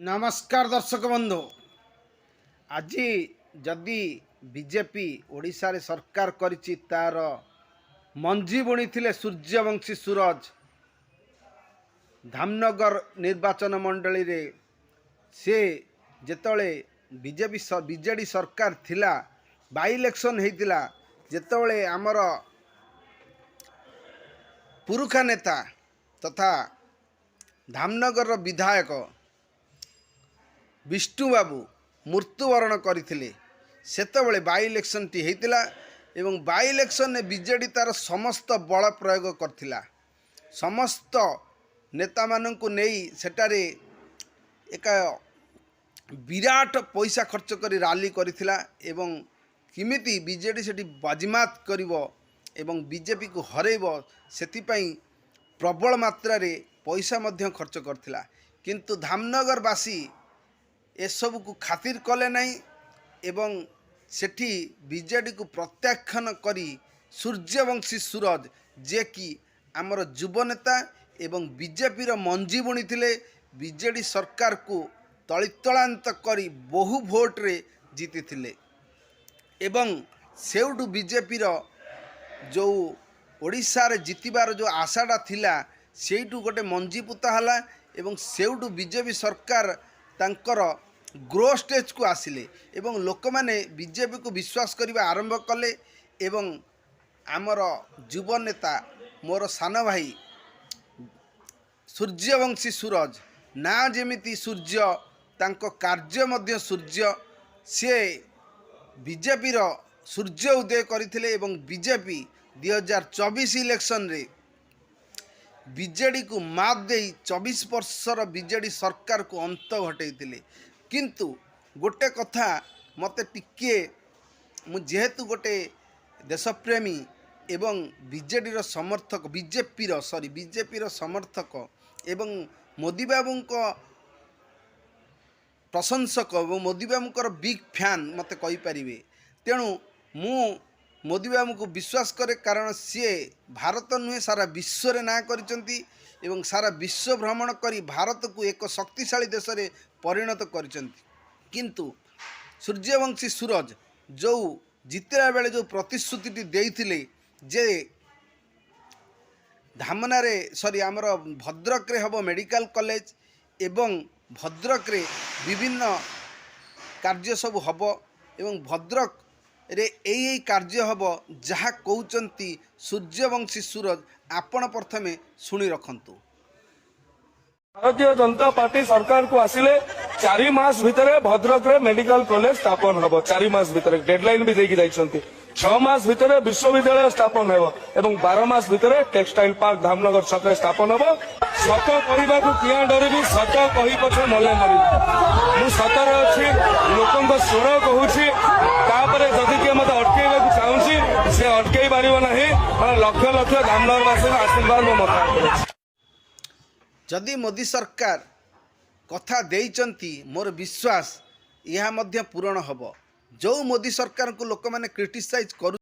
नमस्कार दर्शक बंधु आज जदि बीजेपी ओडिशा रे सरकार करिछि तार मंजी बुणी थिले सूर्यवंशी सूरज धामनगर निर्वाचन मंडली रे से जेतळे बीजेडी सरकार थिला बाई इलेक्शन हेतिला जेतळे आमर पुरुखा नेता तथा धामनगर विधायक विष्णु बाबू मृत्युवरण करते सेतबले बाई इलेक्शन टी होता एवं बाई इलेक्शन ने बीजेडी तार समस्त बल प्रयोग करथिला समस्त नेता माननकु नेई सेटारे एक विराट पैसा खर्च करी रैली करथिला एवं किमिति बीजेडी सेठी बाजिमात करिवो एवं बीजेपी को हरेइबो सेतिपई प्रबल मात्रा रे पैसा मध्य खर्च करथिला किंतु धामनगरवासी एसबू को खातिर कले नहीं एवं सेठी बीजेडी को प्रत्याख्यान करी सूर्यवंशी सूरज जे कि आमर युवनेता एवं बीजेपी रो मंजी बुणी थिले बीजेडी सरकार को तलितलांत करी बहु भोट रे जीति थिले एवं सेउटू बीजेपी रो जो ओडिशा रे जीतिबार जो आशाटा थिला सेइटू गोटे मंजी पुता हला एवं सेउटू बीजेपी सरकार तांकर ग्रो स्टेज को आसिले एवं लोक माने बीजेपी को विश्वास करबा आरंभ कले एवं आमर युव नेता मोर सान भाई सूर्यवंशी सूरज ना जेमिति सूर्य तांको कार्य मध्य सूर्य से बीजेपी रो सूर्य उदय करथिले एवं बीजेपी 2024 इलेक्शन रे बीजेडी को मात दे 24 वर्षर बीजेडी सरकार को अंत घटैतिले किंतु गोटे कथा मते टिके जेहेतु गोटे देशप्रेमी एवं बीजेडी रो समर्थक बीजेपी रो समर्थक एवं मोदी बाबू को प्रशंसक एवं मोदी बाबू बिग फैन मते कहि परिबे तेणु मु मोदी बाबू को विश्वास करे कारण सी भारत नुहे सारा विश्व रे ना करिसंती एवं सारा विश्व भ्रमण करी भारत को एक शक्तिशाली देश रे परिणत करिसंती किंतु सूर्यवंशी सूरज जो जितला बेले जो प्रतिश्रुति देइथिले जे धामना रे आमर भद्रक रे हबो मेडिकल कॉलेज एवं भद्रक रे विभिन्न कार्य सब हबो एवं भद्रक रे एई कार्य हब जहाँ कहते सूर्यवंशी सूरज आपण प्रथमे शुणी रखंतु। भारतीय जनता पार्टी सरकार को आसिले 4 मास भितर भद्रक रे मेडिकल कॉलेज स्थापन हबो 4 मास भितर डेडलाइन भी देकी जाइछंती 6 मास भितर विश्वविद्यालय स्थापन हेबो एवं 12 मास भितर टेक्सटाइल पार्क धामनगर छक स्थापन हबो सत कहवा को किया डरबी सत कही पछे मले मरी मु सतर अछि लोकंक स्वर कहूछि तापरे जदि के मते अटकेबा को चाहूछि से अटकेई पारिबो नाही लक्ष लक्ष धामनगरवासी आशीर्वाद मो मत जदि मोदी सरकार कथा देइचंती मोर विश्वास यह मध्य पूरण हब जो मोदी सरकार को लोक माने क्रिटिसाइज करू